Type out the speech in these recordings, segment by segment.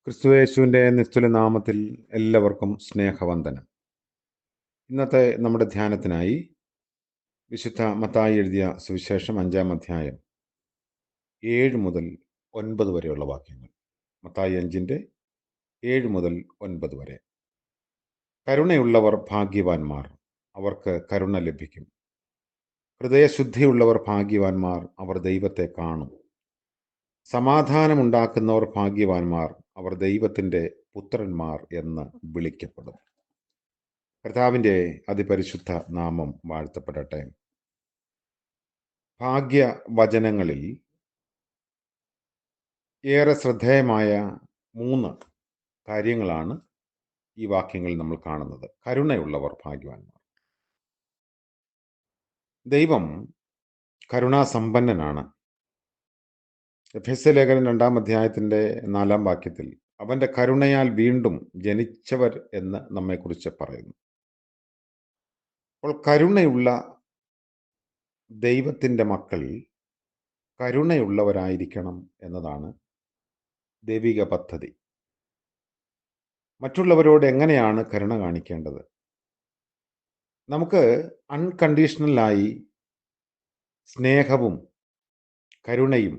ക്രിസ്തുയേശുവിൻ്റെ നിസ്തുല നാമത്തിൽ എല്ലാവർക്കും സ്നേഹവന്ദനം. ഇന്നത്തെ നമ്മുടെ ധ്യാനത്തിനായി വിശുദ്ധ മത്തായി എഴുതിയ സുവിശേഷം 5-ാം അധ്യായം 7 മുതൽ 9 വരെയുള്ള വാക്യങ്ങൾ. മത്തായി 5-7 മുതൽ 9 വരെ. കരുണയുള്ളവർ ഭാഗ്യവാന്മാർ, അവർക്ക് കരുണ ലഭിക്കും. ഹൃദയശുദ്ധിയുള്ളവർ ഭാഗ്യവാന്മാർ, അവർ ദൈവത്തെ കാണും. സമാധാനമുണ്ടാക്കുന്നവർ ഭാഗ്യവാന്മാർ, അവർ ദൈവത്തിൻ്റെ പുത്രന്മാർ എന്ന് വിളിക്കപ്പെടും. കർത്താവിൻ്റെ അതിപരിശുദ്ധ നാമം വാഴ്ത്തപ്പെടട്ടെ. ഭാഗ്യവചനങ്ങളിൽ ഏറെ ശ്രദ്ധേയമായ 3 കാര്യങ്ങളാണ് ഈ വാക്യങ്ങളിൽ നമ്മൾ കാണുന്നത്. കരുണയുള്ളവർ ഭാഗ്യവാന്മാർ. ദൈവം കരുണാസമ്പന്നനാണ്. എഫെസ്യ ലേഖനം 2-ാം അധ്യായത്തിൻ്റെ 4-ാം വാക്യത്തിൽ അവൻ്റെ കരുണയാൽ വീണ്ടും ജനിച്ചവർ എന്ന് നമ്മെക്കുറിച്ച് പറയുന്നു. അപ്പോൾ കരുണയുള്ള ദൈവത്തിൻ്റെ മക്കൾ കരുണയുള്ളവരായിരിക്കണം എന്നതാണ് ദൈവിക പദ്ധതി. മറ്റുള്ളവരോട് എങ്ങനെയാണ് കരുണ കാണിക്കേണ്ടത്? നമുക്ക് അൺകണ്ടീഷണലായി സ്നേഹവും കരുണയും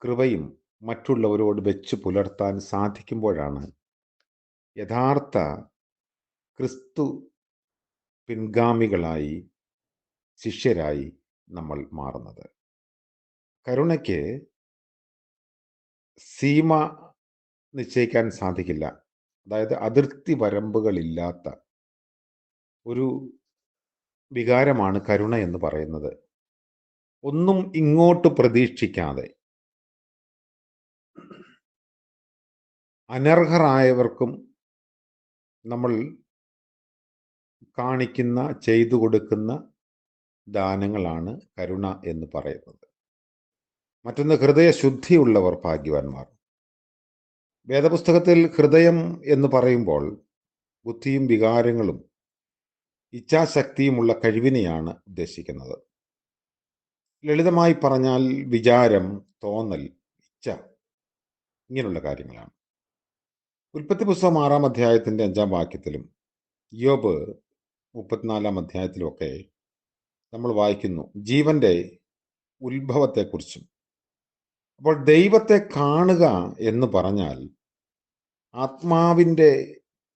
കൃപയും മറ്റുള്ളവരോട് വെച്ച് പുലർത്താൻ സാധിക്കുമ്പോഴാണ് യഥാർത്ഥ ക്രിസ്തു പിൻഗാമികളായി, ശിഷ്യരായി നമ്മൾ മാറുന്നത്. കരുണയ്ക്ക് സീമ നിശ്ചയിക്കാൻ സാധിക്കില്ല. അതായത് അതിർത്തി വരമ്പുകളില്ലാത്ത ഒരു വികാരമാണ് കരുണ എന്ന് പറയുന്നത്. ഒന്നും ഇങ്ങോട്ട് പ്രതീക്ഷിക്കാതെ അനർഹരായവർക്കും നമ്മൾ കാണിക്കുന്ന, ചെയ്തു കൊടുക്കുന്ന ദാനങ്ങളാണ് കരുണ എന്ന് പറയുന്നത്. മറ്റൊന്ന്, ഹൃദയശുദ്ധിയുള്ളവർ ഭാഗ്യവാന്മാർ. വേദപുസ്തകത്തിൽ ഹൃദയം എന്ന് പറയുമ്പോൾ ബുദ്ധിയും വികാരങ്ങളും ഇച്ഛാശക്തിയുമുള്ള കഴിവിനെയാണ് ഉദ്ദേശിക്കുന്നത്. ലളിതമായി പറഞ്ഞാൽ വിചാരം, തോന്നൽ, ഇച്ഛ, ഇങ്ങനെയുള്ള കാര്യങ്ങളാണ്. ഉൽപ്പത്തി പുസ്തകം 6-ാം അധ്യായത്തിൻ്റെ 5-ാം വാക്യത്തിലും യോബ് 34-ാം അധ്യായത്തിലുമൊക്കെ നമ്മൾ വായിക്കുന്നു ജീവന്റെ ഉത്ഭവത്തെക്കുറിച്ചും. അപ്പോൾ ദൈവത്തെ കാണുക എന്ന് പറഞ്ഞാൽ ആത്മാവിൻ്റെ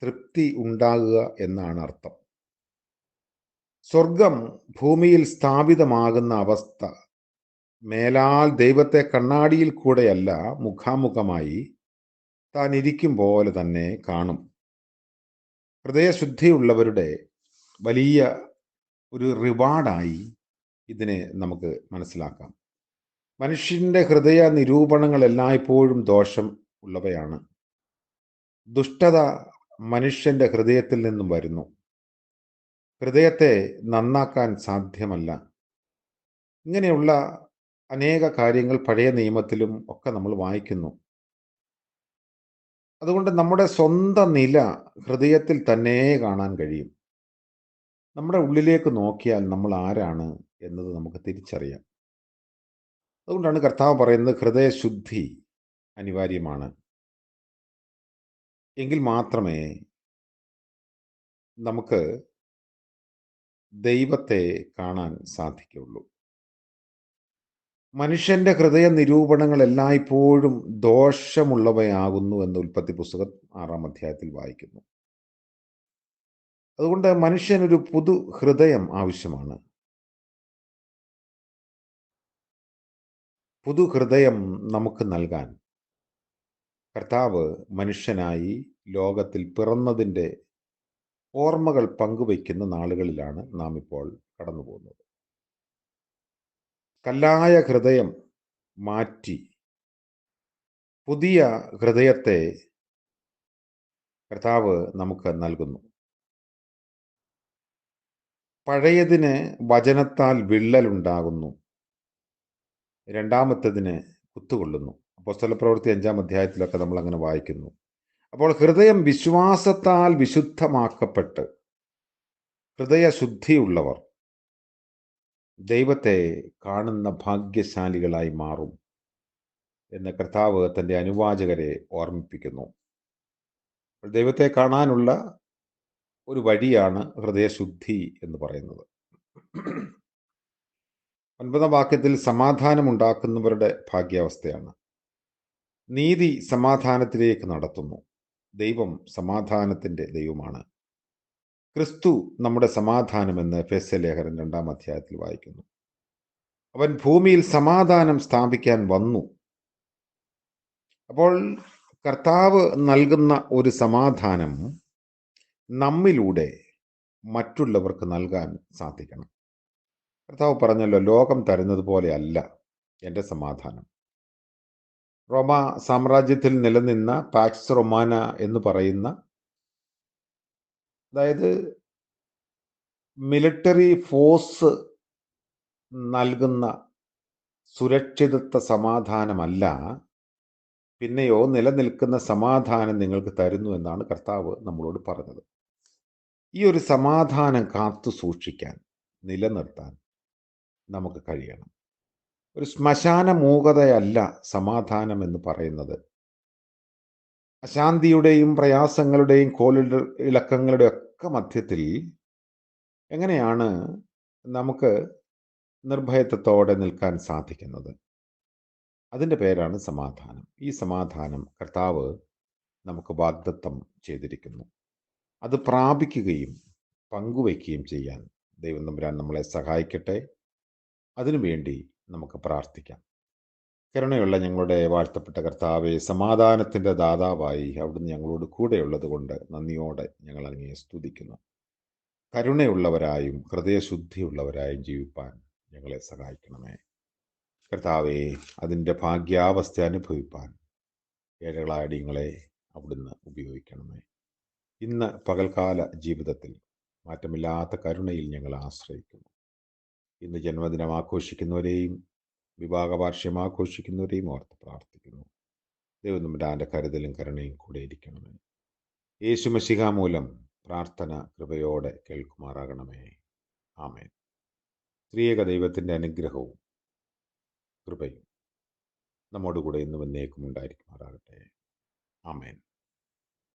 തൃപ്തി ഉണ്ടാകുക എന്നാണ് അർത്ഥം. സ്വർഗം ഭൂമിയിൽ സ്ഥാപിതമാകുന്ന അവസ്ഥ മേലാൽ ദൈവത്തെ കണ്ണാടിയിൽ കൂടെയല്ല, മുഖാമുഖമായി താൻ ഇരിക്കും പോലെ തന്നെ കാണും. ഹൃദയശുദ്ധിയുള്ളവരുടെ വലിയ ഒരു റിവാർഡായി ഇതിനെ നമുക്ക് മനസ്സിലാക്കാം. മനുഷ്യൻ്റെ ഹൃദയ നിരൂപണങ്ങൾ എല്ലായ്പ്പോഴും ദോഷം ഉള്ളവയാണ്. ദുഷ്ടത മനുഷ്യൻ്റെ ഹൃദയത്തിൽ നിന്നും വരുന്നു. ഹൃദയത്തെ നന്നാക്കാൻ സാധ്യമല്ല. ഇങ്ങനെയുള്ള അനേക കാര്യങ്ങൾ പഴയ നിയമത്തിലും ഒക്കെ നമ്മൾ വായിക്കുന്നു. അതുകൊണ്ട് നമ്മുടെ സ്വന്തം നില ഹൃദയത്തിൽ തന്നെ കാണാൻ കഴിയും. നമ്മുടെ ഉള്ളിലേക്ക് നോക്കിയാൽ നമ്മൾ ആരാണ് എന്നത് നമുക്ക് തിരിച്ചറിയാം. അതുകൊണ്ടാണ് കർത്താവ് പറയുന്നത് ഹൃദയശുദ്ധി അനിവാര്യമാണ്. എങ്കിൽ മാത്രമേ നമുക്ക് ദൈവത്തെ കാണാൻ സാധിക്കുകയുള്ളൂ. മനുഷ്യൻ്റെ ഹൃദയ നിരൂപണങ്ങൾ എല്ലായ്പ്പോഴും ദോഷമുള്ളവയാകുന്നു എന്ന് ഉൽപ്പത്തി പുസ്തകം 6-ാം അധ്യായത്തിൽ വായിക്കുന്നു. അതുകൊണ്ട് മനുഷ്യനൊരു പുതു ഹൃദയം ആവശ്യമാണ്. പുതു ഹൃദയം നമുക്ക് നൽകാൻ കർത്താവ് മനുഷ്യനായി ലോകത്തിൽ പിറന്നതിൻ്റെ ഓർമ്മകൾ പങ്കുവയ്ക്കുന്ന നാളുകളിലാണ് നാം ഇപ്പോൾ കടന്നു പോകുന്നത്. കല്ലായ ഹൃദയം മാറ്റി പുതിയ ഹൃദയത്തെ കർത്താവ് നമുക്ക് നൽകുന്നു. പഴയതിന് വചനത്താൽ വിള്ളലുണ്ടാകുന്നു, രണ്ടാമത്തേതിന് കുത്തുകൊള്ളുന്നു. അപ്പോസ്തലപ്രവൃത്തി 5-ാം അധ്യായത്തിലൊക്കെ നമ്മൾ അങ്ങനെ വായിക്കുന്നു. അപ്പോൾ ഹൃദയം വിശ്വാസത്താൽ വിശുദ്ധമാക്കപ്പെട്ട് ഹൃദയശുദ്ധിയുള്ളവർ ദൈവത്തെ കാണുന്ന ഭാഗ്യശാലികളായി മാറും. എന്ന് കർത്താവ് തൻ്റെ അനുവാചകരെ ഓർമ്മിപ്പിക്കുന്നു. ദൈവത്തെ കാണാനുള്ള ഒരു വഴിയാണ് ഹൃദയശുദ്ധി എന്ന് പറയുന്നത്. 9-ാം വാക്യത്തിൽ സമാധാനമുണ്ടാക്കുന്നവരുടെ ഭാഗ്യാവസ്ഥയാണ്. നീതി സമാധാനത്തിലേക്ക് നടത്തുന്നു. ദൈവം സമാധാനത്തിൻ്റെ ദൈവമാണ്. ക്രിസ്തു നമ്മുടെ സമാധാനമെന്ന് എഫെസ്യലേഖനം 2-ാം അധ്യായത്തിൽ വായിക്കുന്നു. അവൻ ഭൂമിയിൽ സമാധാനം സ്ഥാപിക്കാൻ വന്നു. അപ്പോൾ കർത്താവ് നൽകുന്ന ഒരു സമാധാനം നമ്മിലൂടെ മറ്റുള്ളവർക്ക് നൽകാൻ സാധിക്കണം. കർത്താവ് പറഞ്ഞല്ലോ, ലോകം തരുന്നത് പോലെ അല്ല എൻ്റെ സമാധാനം. റോമ സാമ്രാജ്യത്തിൽ നിലനിന്ന പാക്സ് റൊമാന എന്ന് പറയുന്ന, അതായത് മിലിറ്ററി ഫോഴ്സ് നൽകുന്ന സുരക്ഷിതത്വ സമാധാനമല്ല, പിന്നെയോ നിലനിൽക്കുന്ന സമാധാനം നിങ്ങൾക്ക് തരുന്നു എന്നാണ് കർത്താവ് നമ്മളോട് പറഞ്ഞത്. ഈ ഒരു സമാധാനം കാത്തു സൂക്ഷിക്കാൻ, നിലനിർത്താൻ നമുക്ക് കഴിയണം. ഒരു ശ്മശാന മൂകതയല്ല സമാധാനം എന്ന് പറയുന്നത്. അശാന്തിയുടെയും പ്രയാസങ്ങളുടെയും ഇളക്കങ്ങളുടെ ഒക്കെ മധ്യത്തിൽ എങ്ങനെയാണ് നമുക്ക് നിർഭയത്വത്തോടെ നിൽക്കാൻ സാധിക്കുന്നത്? അതിൻ്റെ പേരാണ് സമാധാനം. ഈ സമാധാനം കർത്താവ് നമുക്ക് വാഗ്ദത്തം ചെയ്തിരിക്കുന്നു. അത് പ്രാപിക്കുകയും പങ്കുവയ്ക്കുകയും ചെയ്യാൻ ദൈവം തമ്പുരാൻ നമ്മളെ സഹായിക്കട്ടെ. അതിനുവേണ്ടി നമുക്ക് പ്രാർത്ഥിക്കാം. കരുണയുള്ള ഞങ്ങളുടെ വാഴ്ത്തപ്പെട്ട കർത്താവെ, സമാധാനത്തിൻ്റെ ദാതാവായി അവിടുന്ന് ഞങ്ങളോട് കൂടെയുള്ളത് കൊണ്ട് നന്ദിയോടെ ഞങ്ങൾ അങ്ങയെ സ്തുതിക്കുന്നു. കരുണയുള്ളവരായും ഹൃദയശുദ്ധിയുള്ളവരായും ജീവിപ്പാൻ ഞങ്ങളെ സഹായിക്കണമേ. കർത്താവെ, അതിൻ്റെ ഭാഗ്യാവസ്ഥ അനുഭവിപ്പാൻ ഏഴകളായ അടിയങ്ങളെ അവിടുന്ന് ഉപയോഗിക്കണമേ. ഇന്ന് പകൽക്കാല ജീവിതത്തിൽ മാറ്റമില്ലാത്ത കരുണയിൽ ഞങ്ങൾ ആശ്രയിക്കുന്നു. ഇന്ന് ജന്മദിനം ആഘോഷിക്കുന്നവരെയും വിവാഹ വാർഷികം ആഘോഷിക്കുന്നവരെയും ഓർത്ത് പ്രാർത്ഥിക്കുന്നു. ദൈവം നമ്മുടെ കരുതലും കരുണയും കൂടെ ഇരിക്കണമേ. യേശു മശിഹ മൂലം പ്രാർത്ഥന കൃപയോടെ കേൾക്കുമാറാകണമേ. ആമേൻ. ത്രിയേക ദൈവത്തിൻ്റെ അനുഗ്രഹവും കൃപയും നമ്മോടുകൂടെ ഇന്നും എന്നേക്കും ഉണ്ടായിരിക്കുമാറാകട്ടെ. ആമേൻ.